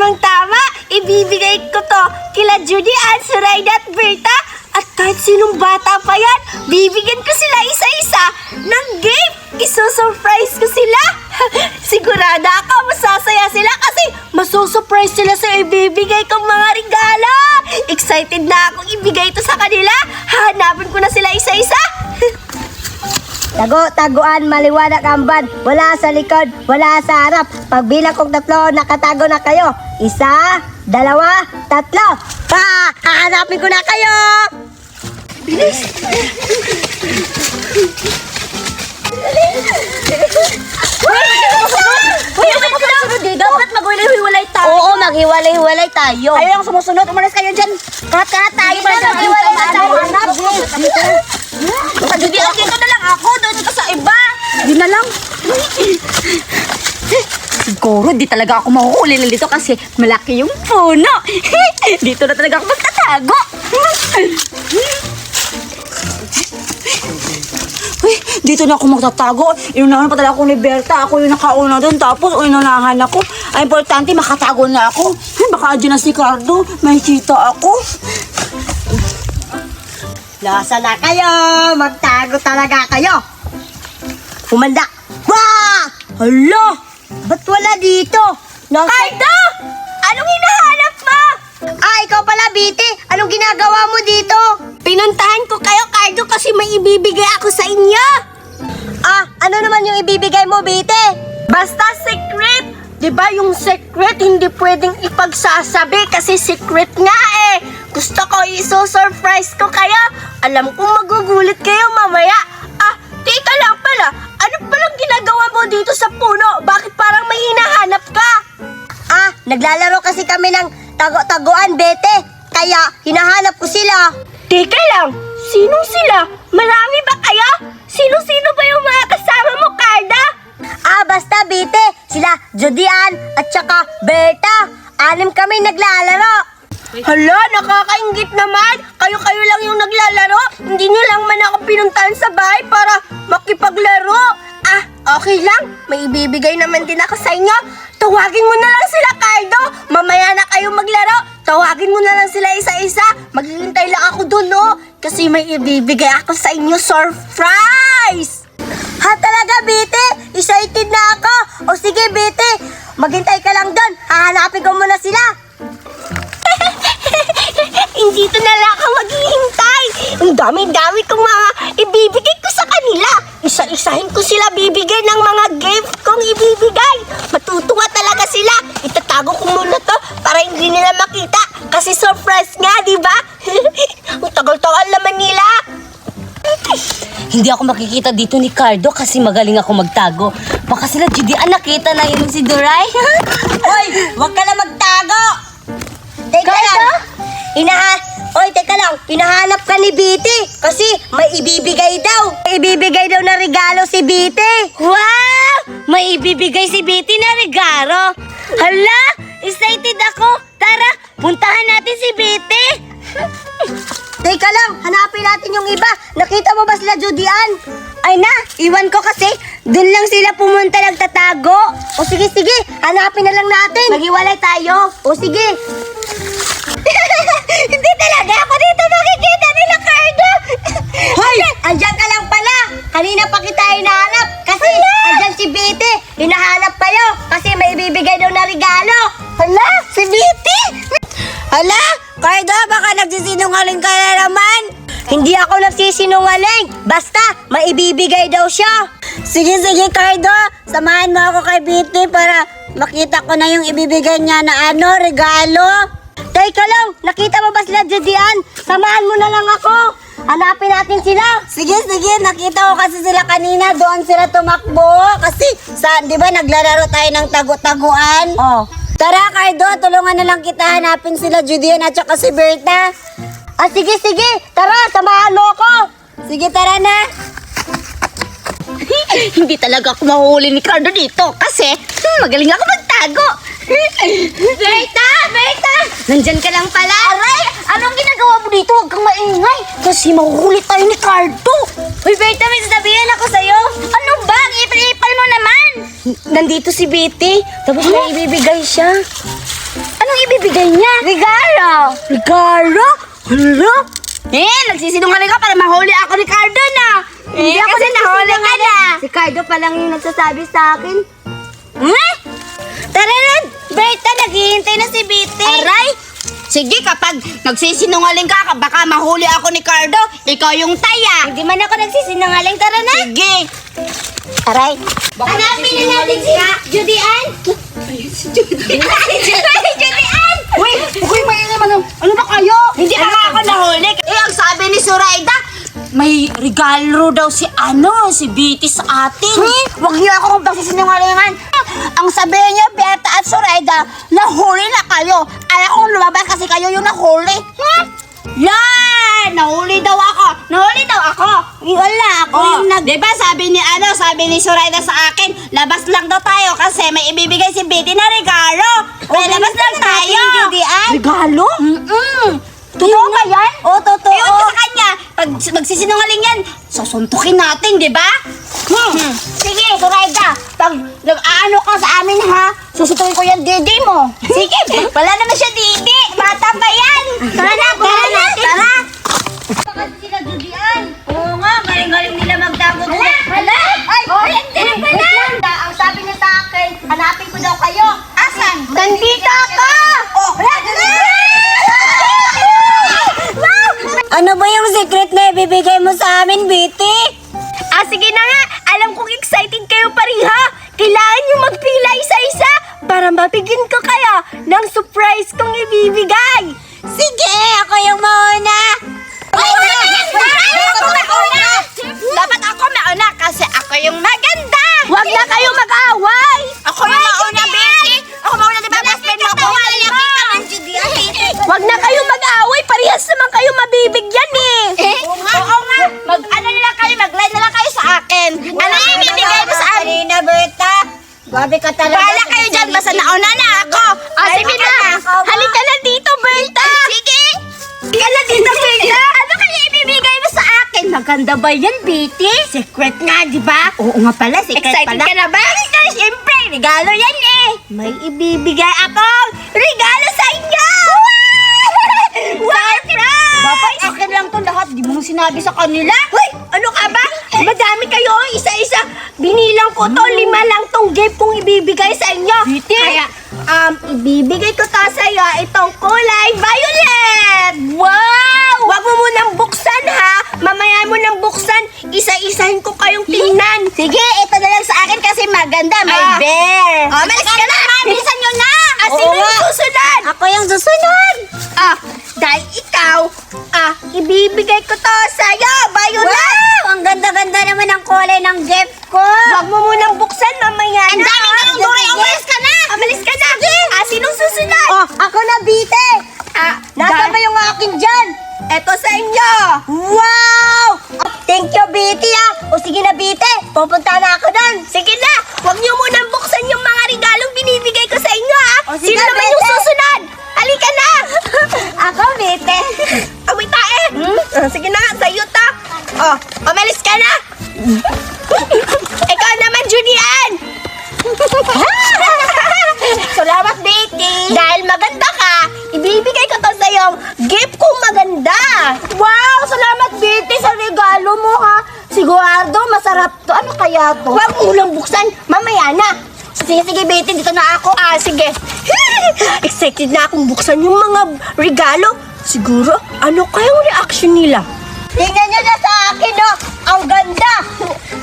Tamang-tama, ibibigay ko to kila Judy, Ann, Soraya at Berta. At kahit sinong bata pa yan, bibigyan ko sila isa-isa ng gift. Isusurprise ko sila. Sigurada ako masasaya sila kasi masusurprise sila sa ibibigay kong mga regalo. Excited na akong ibigay ito sa kanila. Hahanapin ko na sila isa-isa. Tago-taguan, maliwanag ang van. Wala sa likod, wala sa harap. Pagbilang kong 3, nakatago na kayo. 1, 2, 3. Hahanapin ko na kayo! Bilis! Dapat maghiwalay tayo. Oo, maghiwalay-hiwalay tayo. Kayo lang sumusunod, umalis kayo dyan. Kahat tayo pa dyan. Maghiwalay tayo. Judy, dito na lang ako. Doon ka sa iba. Di na lang. Siguro di talaga ako mahuhuli na dito kasi malaki yung puno. Dito na talaga ako magtatago. Uy, dito na ako magtatago. Inunahan pa talaga ako ni Berta. Ako yung nakauna doon. Tapos inunahan ako. Ay, importante makatago na ako. Ay, baka dyan na si Cardo. May kita ako. Nasa na kayo? Magtago talaga kayo. Humanda. Wah! Hala! Ba't wala dito? Cardo! Anong hinahanap mo? Ikaw pala, Biti. Anong ginagawa mo dito? Pinuntahan ko kayo, Cardo, kasi may ibibigay ako sa inyo. Ano naman yung ibibigay mo, Biti? Basta secret. Diba yung secret hindi pwedeng ipagsasabi kasi secret nga eh. Gusto ko iso-surprise ko kayo. Alam kong magugulit kayo mamaya. Teka lang pala. Ano palang ginagawa mo dito sa puno? Bakit parang may hinahanap ka? Naglalaro kasi kami ng tago-taguan, Bete. Kaya hinahanap ko sila. Teka lang. Sinong sila? Marami ba kayo? Sino-sino ba yung mga kasama mo, Carda? Basta, Bete. Sila, Judy Ann at saka Berta. 6 kami naglalaro. Hala, nakakaingit naman. Kayo-kayo lang yung naglalaro. Hindi nyo lang man ako pinuntahan sa bahay para makipaglaro. Okay lang. May ibibigay naman din ako sa inyo. Tawagin mo na lang sila, Cardo. Mamaya na kayo maglaro. Tawagin mo na lang sila isa-isa. Maghihintay lang ako dun, no? Kasi may ibibigay ako sa inyo. Surprise! Talaga, Bete? Excited na ako. O sige, Bete. Maghintay ka lang doon. Hahanapin ko muna sila. Dito na lang ako maghihintay. Ang dami-dami kong mga ibibigay ko sa kanila. Isa-isahin ko sila bibigay ng mga gift kong ibibigay. Matutuwa talaga sila. Itatago ko muna to para hindi nila makita. Kasi surprise nga, di ba? Ang tagal-tagal naman nila. Hindi ako makikita dito ni Cardo kasi magaling ako magtago. Baka sila Judy nakita na yun si Duray. Hoy, huwag ka na magtago. Teka Cardo? lang. Teka lang. Hinahanap ka ni Biti kasi may ibibigay daw. May ibibigay daw na regalo si Biti. Wow! May ibibigay si Betty na regalo. Hala! Excited ako. Tara, puntahan natin si Betty. Teka lang, hanapin natin yung iba. Nakita mo ba sila, Judy Ann? Ay na, iwan ko kasi. Doon lang sila pumunta nagtatago. O sige, hanapin na lang natin. Maghiwalay tayo. O sige. Hindi talaga ako dito makikita nila, Cardo. Hoy, andyan ka lang pala. Kanina pa kita hinahanap. Kasi andyan si Betty. Hinahanap kayo kasi may ibibigay daw na regalo. Hala, si Betty? Hala, Cardo, baka nagsisinungaling ka na naman. Hindi ako nagsisinungaling. Basta, maibibigay daw siya. Sige, Cardo. Samahan mo ako kay Betty para makita ko na yung ibibigay niya na regalo. Teka lang, nakita mo ba sila, Judy Ann? Samahan mo na lang ako. Hanapin natin sila. Sige, nakita ko kasi sila kanina. Doon sila tumakbo. Kasi, di ba naglalaro tayo ng tago-taguan? Oh. Tara, Cardo, tulungan na lang kita hanapin sila, Judy Ann at saka si Berta. Sige. Tara, samahan mo ako. Sige, tara na. Hindi talaga ako mahuhuli ni Cardo dito kasi magaling ako magtago. Berta! Nandyan ka lang pala. Aray! Anong ginagawa mo dito? Huwag kang maingay. Kasi mahuhuli tayo ni Cardo. Uy, Berta, may sasabihin ako sa'yo. Ano ba? Ipal mo naman. Nandito si Betty. Tapos may ibibigay siya. Anong ibibigay niya? Regalo. Regalo? Hala? Nagsisinungaling ka para mahuli ako ni Cardo na. Hindi ako kasi nahuli ka na. Si Cardo pa lang yung nagsasabi sa akin. Tara na, Berta, naghihintay na si Biti. Aray! Sige, kapag nagsisinungaling ka, baka mahuli ako ni Cardo, ikaw yung taya. Hindi man ako nagsisinungaling, tara na. Sige. Aray. Hanapin na natin si Judy Ann. Si Judy Ann. Uy, may naman. Ano ba kayo? Hindi ka ako nahuli. Ang sabi ni Zoraida, may regalo daw si Biti sa atin. Huwag niyo akong pagsisinungalingan. Ang sabi niya, Berta at Zoraida, nahuli na kayo. Ayaw kong lumabas kasi kayo yung nahuli. Yan! Nahuli daw ako. Wala, ako yung Diba sabi ni Zoraida sa akin, labas lang daw tayo kasi may ibibigay si Biti na regalo. Labas lang tayo. Judy Ann. Regalo? Totoo ba yan? Oo, totoo. Ewan ko sa kanya, pag magsisinungaling yan, susuntukin natin, di ba? Sige, Zoraida, pag nag-aano ka sa amin ha, susuntukin ko yan didi mo. Sige, wala naman siya didi, bata pa yan. Tara na, tara. Bakit sila Judy Ann? Oo nga, galing-galing nila magdagot. Hala! Ay! Hindi pala! Ang sabi niya sa akin, hanapin ko daw kayo. Asan? Nandito ako! Oh, ano ba yung secret na ibibigay mo sa amin, Biti? Sige na nga, alam kong excited kayo pariha. Kailangan nyo magpila isa-isa para mabigyan ko kayo ng surprise kong ibibigay. Sige, ako yung mauna. Dapat ako mauna kasi ako yung maganda. Huwag na kayo mag-away. Ako yung mauna, Biti. Ako mauna, di ba? Best friend mo ako. Huwag na kayo mag-away, parehas naman kayo mabibigyan eh. Oo nga. Mag-ano na lang kayo, mag-line na lang kayo sa akin. Ano yung ibibigay mo sa akin? Kanina, Berta. Grabe ka talaga. Bahala kayo dyan, basta nauna na ako. Sige na. Halika na dito, Berta. Sige. Halika na dito, Berta. Ano kaya ibibigay mo sa akin? Maganda ba yan, Biti? Secret nga, di ba? Oo nga pala, secret Excited pala. ka na ba? Siyempre, regalo yan eh. May ibibigay akong regalo sa inyo! Surprise! Dapat akin lang to lahat, di mo sinabi sa kanila. Hoy! Ano ka ba? Madami kayo, isa-isa. Binilang ko to, 5 lang tong gift kong ibibigay sa inyo. Biti. Kaya, ibibigay ko to sa iyo itong kulay violet. Wow! Huwag mo munang buksan ha. Mamaya mo nang buksan, isa-isahin ko kayong tingnan. Sige, ito na lang sa akin kasi maganda, may bear. Malis ka na! Bilisan nyo na! Sino yung susunod? Ako yung susunod. Dahil ikaw, ibibigay ko to sa'yo, violet. Wow! Ang ganda-ganda naman ang kulay ng gift ko. Huwag mo munang buksan, mamaya Ang na. daming ganong duri, umalis ka na! Umalis ka na! Sinong susunod? Ako na, Bite. Nasaan ba yung akin dyan? Eto sa inyo. Wow! Thank you, Biti O sige na, Bite. Pupunta na ako doon. Sige na, huwag niyo munang buksan yung mga regalong binibigay ko sa inyo, ha? O, sige, Sino naman Bete. yung susunod? Halika na! Ako, Bite. Away tae! Sige na, sa'yo ta. Umalis ka na! Ikaw naman, Julian! Salamat, Betty! Dahil maganda ka, ibibigay ko to sa'yo gift kong maganda! Wow! Salamat, Bite, sa regalo mo, ha? Sigurado, masarap to. Ano kaya to? Huwag mo lang buksan, mamaya na! Sige, Bite, dito na ako. Sige. Excited na akong buksan yung mga regalo. Siguro, ano kayang reaction nila? Tingnan nyo na sa akin, oh. Ang ganda.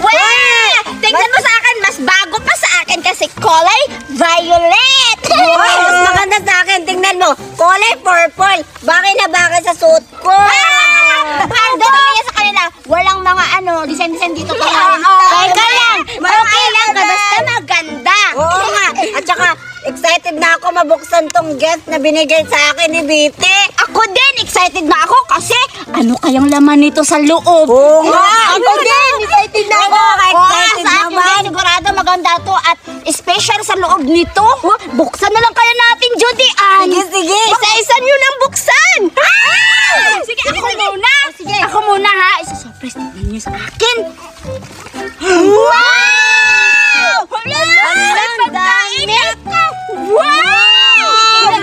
Weh! Tingnan mo sa akin, mas bago pa sa akin kasi kulay violet. Wow, mas maganda sa akin. Tingnan mo. Kulay purple. Bagay na bagay sa suit ko. Ang ganda niya sa kanila. Walang mga design dito. Teka lang. Okay lang, basta maganda. Oo nga. At saka, excited na ako mabuksan tong gift na binigay sa akin ni Bite. Ako din, excited na ako kasi ano kayang laman nito sa loob? Oo nga. Ako din, excited na ako. Excited Sa akin naman. din, sigurado maganda to at special sa loob nito. Buksan na lang kaya natin, Judy Ann. Sige. Isa-isa nyo nang buksan! Sige, ako muna. Sige. Ako muna ha. Isa-surprise tingnan niyo sa akin. Wow! Hala! Ang dami! Wow!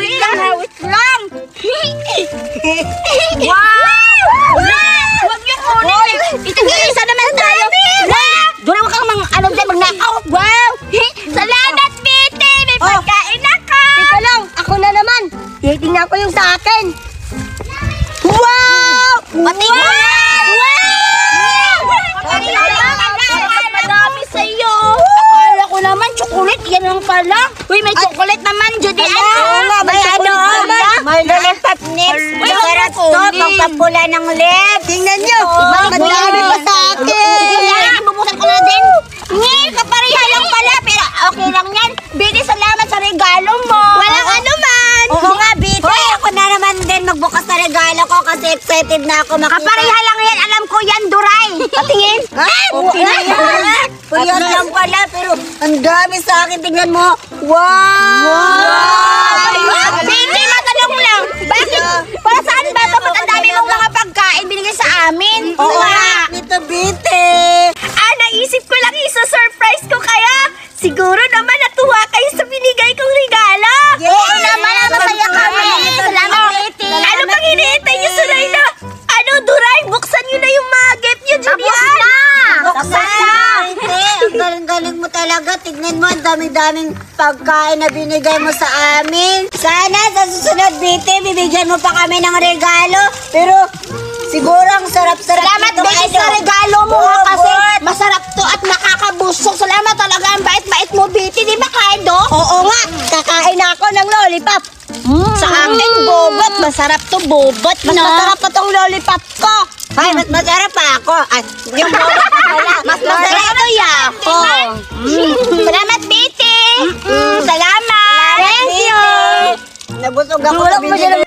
Lollipop nips. Uy, Masarap wag mo to. kunin. Pangpapula ng lips. Tingnan nyo. Madami pa sa akin. Ibubusan ko na din. Ngil, kapareha lang pala. Pero okay lang yan. Bini, salamat sa regalo mo. Walang ano man. Oo nga, Bite. Ako na naman din magbukas na regalo ko kasi excited na ako makita. Kapareha lang yan. Alam ko yan, Duray. Patingin. Okay na yan. Puyat lang pala, pero ang dami sa akin. Tingnan mo. Wow! Bini, matanong lang. Bakit? Para saan ba ito? Ba't ang dami mong mga pagkain binigay sa amin? Oo nga, Tito Bite. Naisip ko lang isa-surprise ko kaya. Siguro naman natuwa kayo sa binigay kong regalo. Oo naman, masaya kami. Salamat, Betty. Ano pang hinihintay niyo, Surayda? Ano, Duray? Buksan niyo na yung mga gift niyo, Julian. Buksan na! Bite, ang galing-galing mo talaga. Tignan mo, ang dami-daming pagkain na binigay mo sa amin. Sana sa susunod, Bite, bibigyan mo pa kami ng regalo. Pero siguro ang sarap-sarap. Salamat, nito, Betty, ano? sa regalo mo ha, kasi Good. masarap to at nakakabusog. Salamat talaga. Ang bait-bait mo, Betty. Di ba, Kaido? Oo nga, kakain na ako ng lollipop. Sa akin, bobot. Masarap to, bobot. Mas masarap pa tong lollipop ko. Ay, mas masarap pa ako. At yung lollipop pala. Mas masarap to, Yako. Salamat, Betty. Salamat. Thank you. Nabusog ako sa binili